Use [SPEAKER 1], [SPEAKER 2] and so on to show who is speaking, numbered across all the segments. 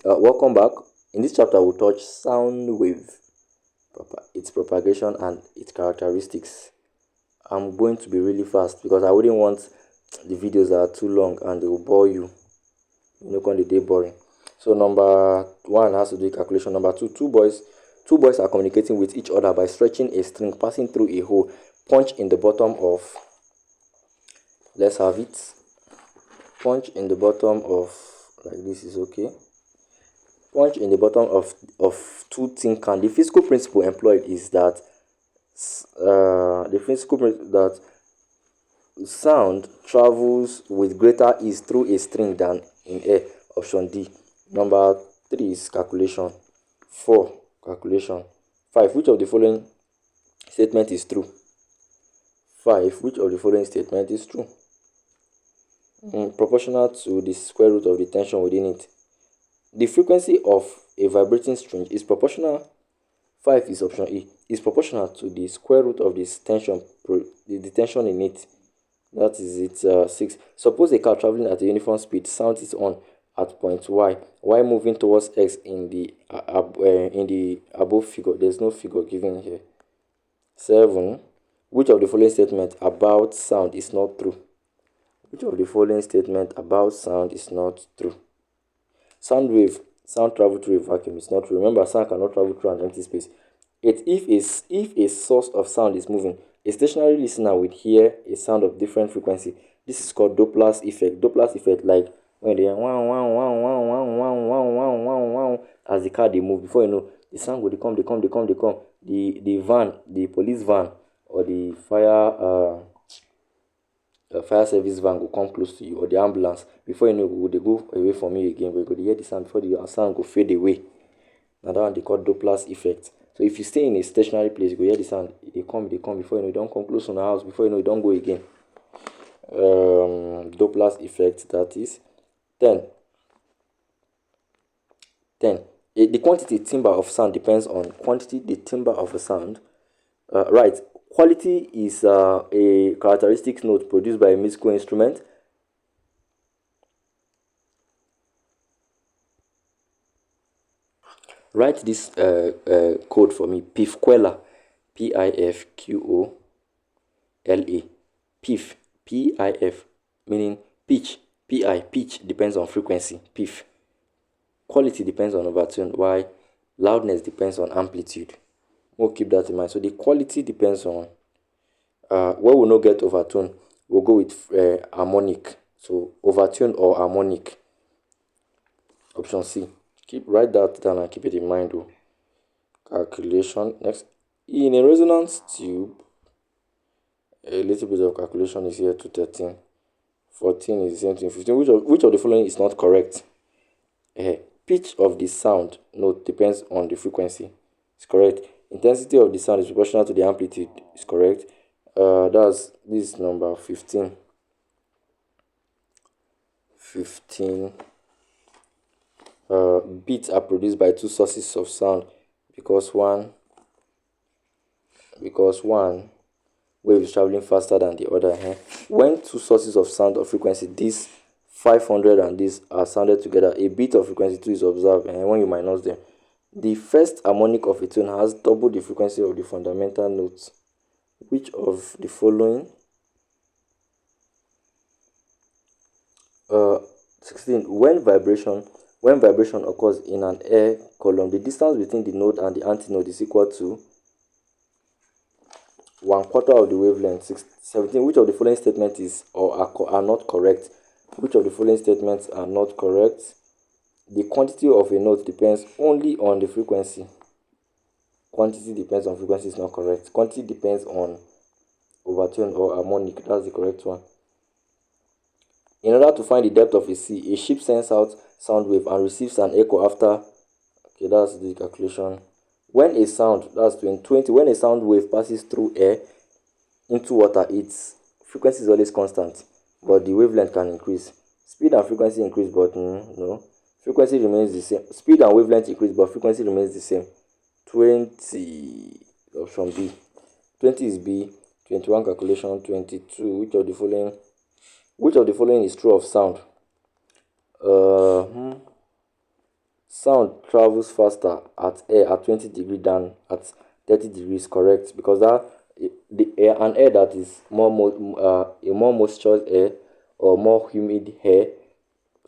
[SPEAKER 1] Welcome back. In this chapter, we'll touch sound wave, its propagation, and its characteristics. I'm going to be really fast because I wouldn't want the videos that are too long and they will bore you. Can the day boring. So number one has to do with calculation. Number two, two boys are communicating with each other by stretching a string passing through a hole. Punch in the bottom of. Let's have it. Punch in the bottom of. Like this is okay. Punch in the bottom of two tin can. The physical principle employed is that that sound travels with greater ease through a string than in air. Option D. Number three is calculation. 4. Calculation. 5. Which of the following statement is true? 5. Which of the following statement is true? Proportional to the square root of the tension within it. The frequency of a vibrating string is proportional. 5 is option E. Is proportional to the square root of this tension, the tension in it. That is it. 6. Suppose a car traveling at a uniform speed sounds its horn at point Y while moving towards X in the above figure. There's no figure given here. 7. Which of the following statements about sound is not true? Which of the following statements about sound is not true? Sound travel through a vacuum is not true. Remember, sound cannot travel through an empty space. 8. If a source of sound is moving, a stationary listener will hear a sound of different frequency. This is called Doppler's effect. Doppler's effect, like when they wow wow wow wow wow wow wow wow wow wow as the car they move. Before you know, the sound will come. The van, the police van, or the fire service van will come close to you, or the ambulance. Before you know, they go away from you again. But you go hear the sound before the sound go fade away. Now that one they call Doppler's effect. So if you stay in a stationary place, you go hear the sound. They come. Before you know, you don't come close on the house. Before you know, you don't go again. Doppler's effect. That is 10. 10. The quantity timbre of sound depends on quantity the timbre of a sound. Right. Quality is a characteristic note produced by a musical instrument. Write this code for me. Pifquella. Pifqola. Pif. Pif. Meaning pitch. Pi. Pitch depends on frequency. Pif. Quality depends on overtone, while loudness depends on amplitude. We'll keep that in mind. So the quality depends on where we not get overtone, we'll go with harmonic. So overtone or harmonic. Option C. Write that down and keep it in mind. Though. Calculation. Next, in a resonance tube, a little bit of calculation is here to 13. 14 is the same thing. 15. Which of the following is not correct? Pitch of the sound note depends on the frequency. It's correct. Intensity of the sound is proportional to the amplitude. It's correct. This is number 15. 15. Beats are produced by two sources of sound because one wave is traveling faster than the other. When two sources of sound or frequency, this 500 and this, are sounded together, a beat of frequency 2 is observed. And when you minus them, the first harmonic of a tone has double the frequency of the fundamental notes. Which of the following? 16. When vibration occurs in an air column, the distance between the node and the antinode is equal to 1/4 of the wavelength. 17. Which of the following statements is or are not correct? Which of the following statements are not correct? The quantity of a note depends only on the frequency. Quantity depends on frequency is not correct. Quantity depends on overtone or harmonic. That's the correct one. In order to find the depth of a sea, a ship sends out sound wave and receives an echo after. Okay, that's the calculation. When a sound, that's 20, when a sound wave passes through air into water, its frequency is always constant, but the wavelength can increase. Speed and frequency increase, but no. Frequency remains the same. Speed and wavelength increase, but frequency remains the same. 20, option B. 20 is B. 21 calculation. 22. Which of the following is true of sound? sound travels faster at air at 20 degrees than at 30 degrees, correct? Because that the air, an air that is a more moisture air or more humid air,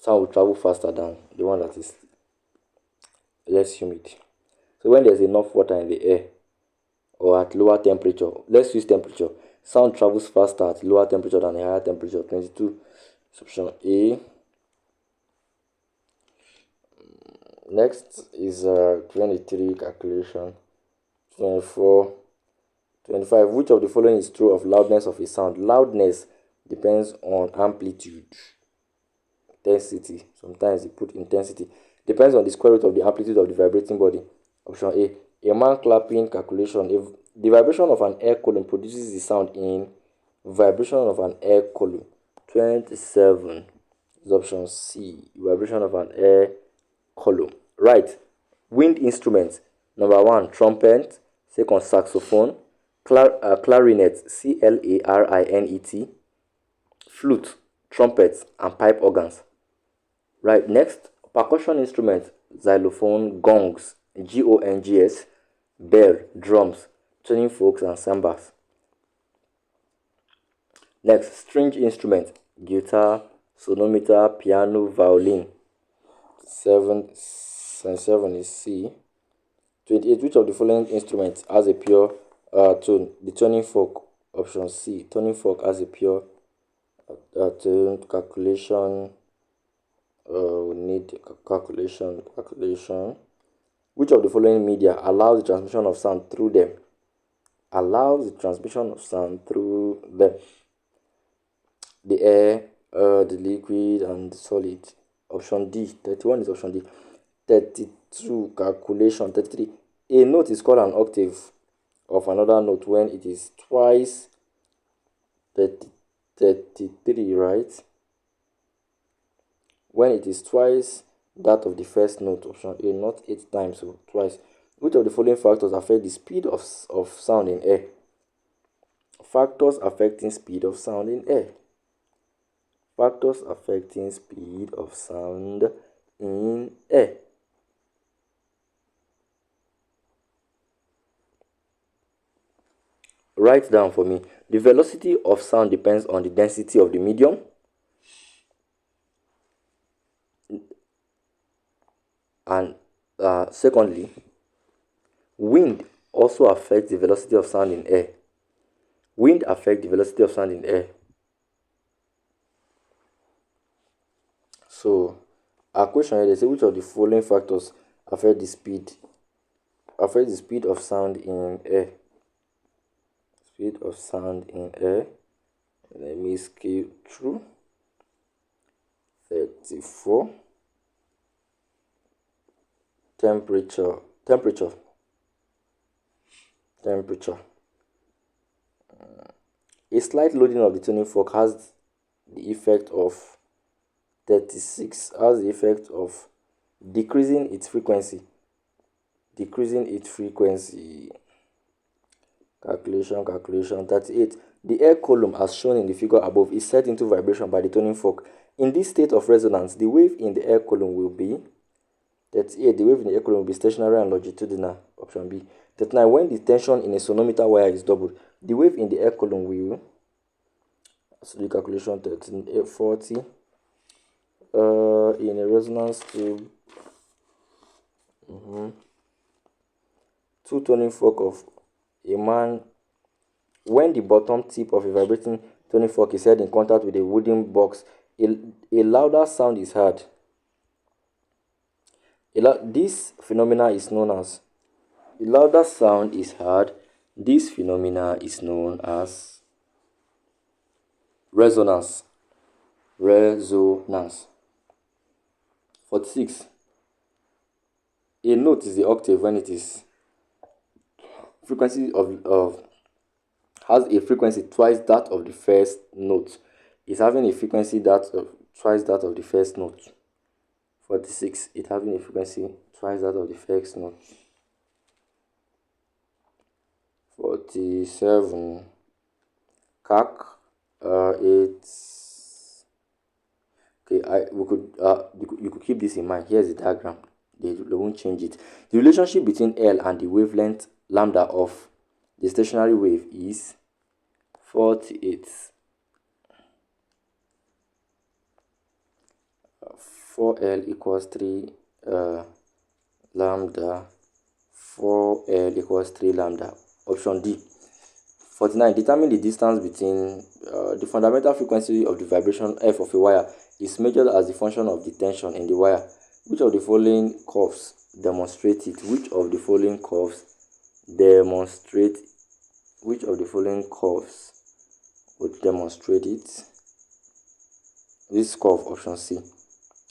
[SPEAKER 1] sound will travel faster than the one that is less humid. So when there's enough water in the air or at lower temperature, let's use temperature. Sound travels faster at lower temperature than a higher temperature. 22 is option A. Next is 23 calculation. 24. 25. Which of the following is true of loudness of a sound? Loudness depends on amplitude, intensity. Sometimes you put intensity. Depends on the square root of the amplitude of the vibrating body. Option A. A man clapping calculation. If the vibration of an air column produces the sound in vibration of an air column. 27 is option C. Vibration of an air column. Right. Wind instruments. Number 1, trumpet. Second, saxophone. Clarinet, clarinet. Flute, trumpets, and pipe organs. Right. Next, percussion instruments. Xylophone, gongs, gongs, bell, drums, tuning forks, and cymbals. Next, string instruments. Guitar, sonometer, piano, violin. 7 is C. 28. Which of the following instruments has a pure tone? The tuning fork. Option C. Tuning fork has a pure tone. Calculation. We need calculation. Which of the following media allows the transmission of sound through them? Allows the transmission of sound through them. The air, the liquid, and the solid. Option D. 31 is option D. 32 calculation. 33. A note is called an octave of another note when it is twice 33, right? When it is twice that of the first note. Option A, not 8 times, so twice. Which of the following factors affect the speed of sound in air? Factors affecting speed of sound in air. Factors affecting speed of sound in air. Write down for me. The velocity of sound depends on the density of the medium. And secondly, wind also affects the velocity of sound in air. Wind affects the velocity of sound in air. So, our question here, they say which of the following factors affect the speed of sound in air? Speed of sound in air. Let me scale through. 34. Temperature. A slight loading of the tuning fork has the effect of 36, has the effect of decreasing its frequency. Calculation. 38. The air column, as shown in the figure above, is set into vibration by the tuning fork. In this state of resonance, the wave in the air column will be 38. The wave in the air column will be stationary and longitudinal. Option B. 39. When the tension in a sonometer wire is doubled, the wave in the air column will, so the calculation 1340. In a resonance tube, two tuning fork of a man. When the bottom tip of a vibrating tuning fork is held in contact with a wooden box, a louder sound is heard. This phenomena is known as a louder sound is heard. This phenomena is known as resonance. 46. A note is the octave when it is frequency of has a frequency twice that of the first note. It's having a frequency that of twice that of the first note. 46. It having a frequency twice that of the first note. 47. CAC. It's okay. You could keep this in mind. Here's the diagram. They won't change it. The relationship between L and the wavelength lambda of the stationary wave is 48. 4L equals 3 lambda. 4L equals 3 lambda. Option D. 49. Determine the distance between the fundamental frequency of the vibration f of a wire is measured as the function of the tension in the wire. Which of the following curves demonstrate it? Which of the following curves demonstrate? Which of the following curves would demonstrate it? This curve, option C.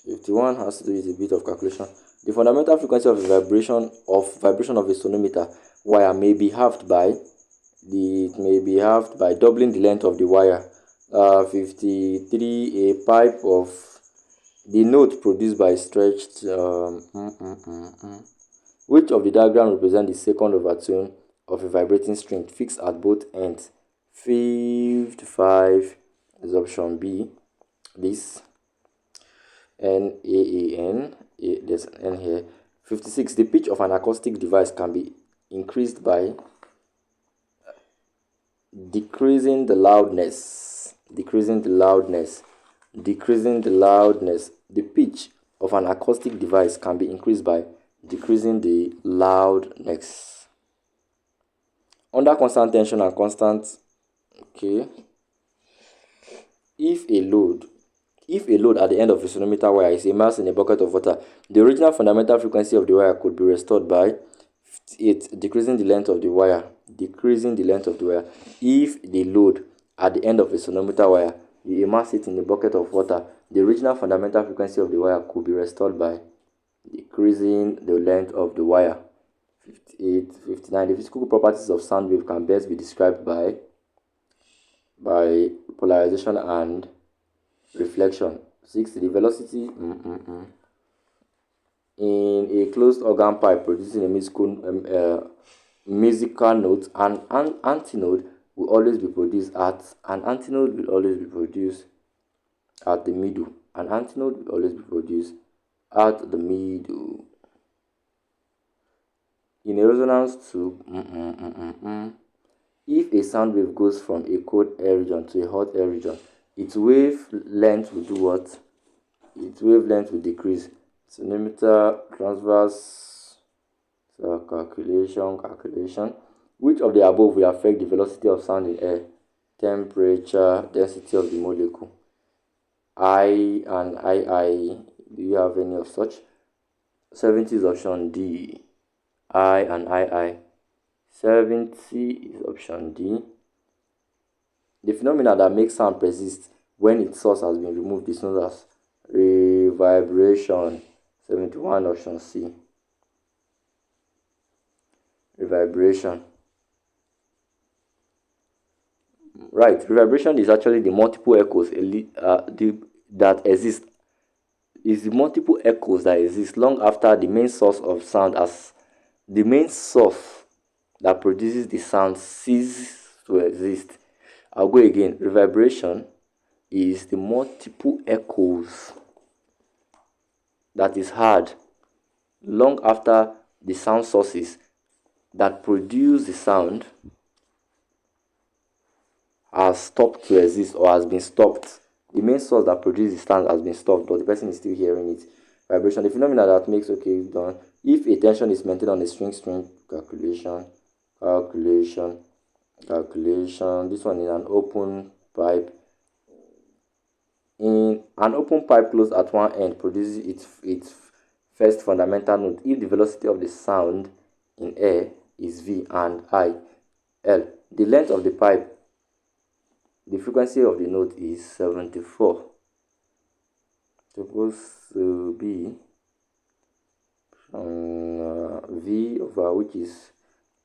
[SPEAKER 1] 51 has to do with a bit of calculation. The fundamental frequency of vibration of a sonometer wire may be halved by doubling the length of the wire. 53. A pipe of the note produced by stretched. Which of the diagram represent the second overtone of a vibrating string fixed at both ends? 55 is option B. This NAAN. There's an N here. 56. The pitch of an acoustic device can be increased by decreasing the loudness. The pitch of an acoustic device can be increased by decreasing the loudness. Under constant tension and constant, if a load at the end of a sonometer wire is immersed in a bucket of water, the original fundamental frequency of the wire could be restored by 58, decreasing the length of the wire. If the load at the end of a sonometer wire, you immerse it in a bucket of water, the original fundamental frequency of the wire could be restored by decreasing the length of the wire. 58, 59. The physical properties of sound wave can best be described by polarization and reflection. 60. The velocity in a closed organ pipe producing a musical note, an antinode will always be produced at the middle. In a resonance tube, if a sound wave goes from a cold air region to a hot air region, its wavelength will do what? Its wavelength will decrease. Sonometer transverse calculation. Which of the above will affect the velocity of sound in air? Temperature, density of the molecule. I and II. Do you have any of such? 70 is option D. I and II. 70 is option D. The phenomena that makes sound persist when its source has been removed is known as reverberation. 71, option C. Reverberation. Right, reverberation is actually the multiple echoes that exist. Is the multiple echoes that exist long after the main source of sound, as the main source that produces the sound ceases to exist. I'll go again. Reverberation is the multiple echoes that is heard long after the sound sources that produce the sound has stopped to exist or has been stopped. The main source that produces the sound has been stopped, but the person is still hearing it. Vibration, the phenomena that makes, done. If a tension is maintained on a string, calculation. This one is an open pipe. In an open pipe closed at one end produces its first fundamental note if the velocity of the sound in air is V and I, L. The length of the pipe, the frequency of the note is 74. Supposed to be V over, which is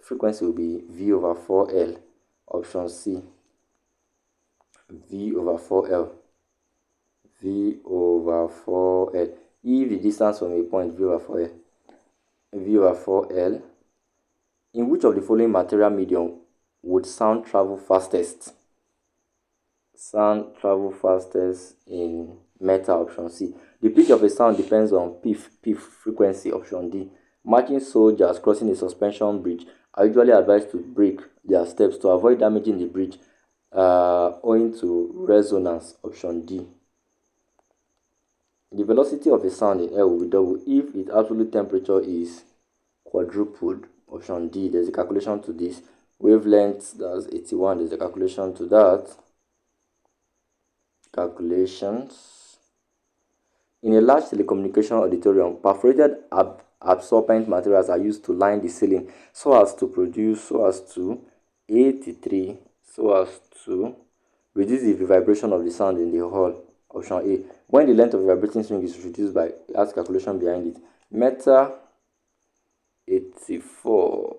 [SPEAKER 1] frequency will be V over 4L. Option C. V over 4L. V over 4L. If the distance from a point V over 4L, in which of the following material medium would sound travel fastest? Sound travel fastest in metal. Option C. The pitch of a sound depends on PIF frequency, option D. Marching soldiers crossing a suspension bridge are usually advised to break their steps to avoid damaging the bridge owing to resonance, option D. The velocity of a sound in air will be double if its absolute temperature is quadrupled, option D. There's a calculation to this. Wavelength, that's 81, there's a calculation to that. Calculations. In a large telecommunication auditorium, perforated absorbent materials are used to line the ceiling so as to reduce the vibration of the sound in the hall, option A. When the length of the vibrating string is reduced by has calculation behind it. Meta 84.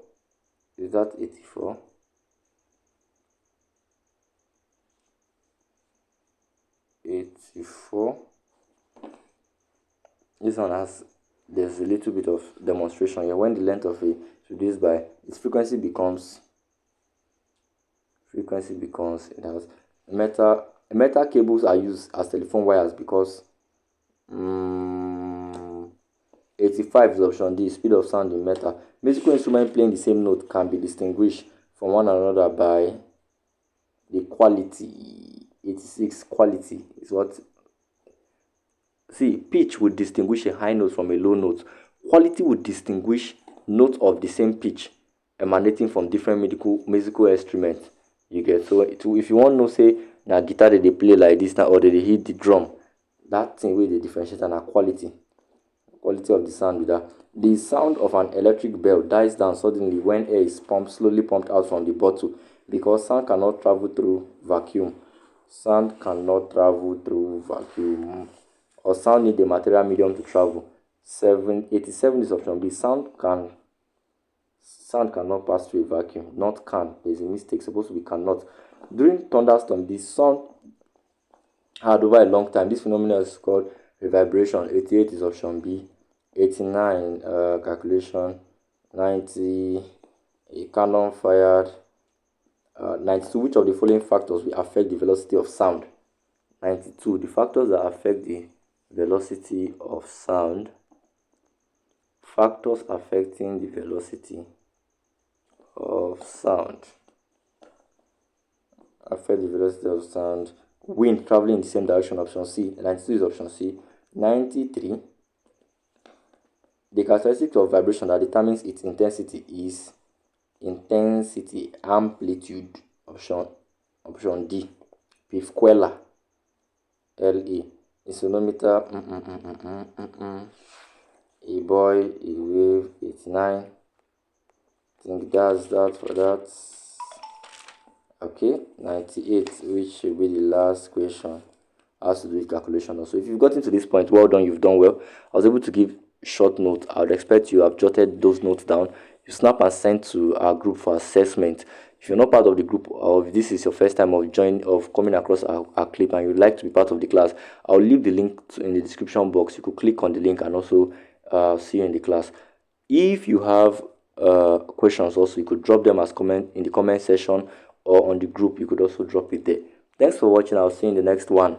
[SPEAKER 1] Is that 84? This one there's a little bit of demonstration here. When the length of it is reduced by its frequency becomes metal cables are used as telephone wires because 85 is option D. Speed of sound in metal. Musical instruments playing the same note can be distinguished from one another by the quality. 86, quality is what. See, pitch would distinguish a high note from a low note. Quality would distinguish notes of the same pitch emanating from different musical instruments. You get. So if you want to know, say, na guitar they play like this now, or they hit the drum, that thing where they differentiate and quality of the sound with that. The sound of an electric bell dies down suddenly when air is slowly pumped out from the bottle because sound cannot travel through vacuum. Or sound need a material medium to travel. 87 is option B. Sound cannot pass through a vacuum. Not can. There's a mistake. Supposed to be cannot. During thunderstorm, the sound had over a long time. This phenomenon is called reverberation. 88 is option B. 89 calculation. 90 a cannon fired. 92 which of the following factors will affect the velocity of sound? 92 the factors that affect the velocity of sound. Factors affecting the velocity of sound. Affect the velocity of sound. Wind traveling in the same direction, option C. 92 is option C. 93. The characteristic of vibration that determines its intensity is intensity amplitude, option D. Pifquella, LA. Insonometer, a boy, a wave, 89. I think that's that for that. Okay, 98, which should be the last question, has to do with calculation also. If you've gotten to this point, well done, you've done well. I was able to give short notes. I would expect you have jotted those notes down. You snap and send to our group for assessment. If you're not part of the group, or if this is your first time of coming across our clip and you'd like to be part of the class, I'll leave the link in the description box. You could click on the link and also see you in the class. If you have questions also, you could drop them as comment in the comment section or on the group. You could also drop it there. Thanks for watching. I'll see you in the next one.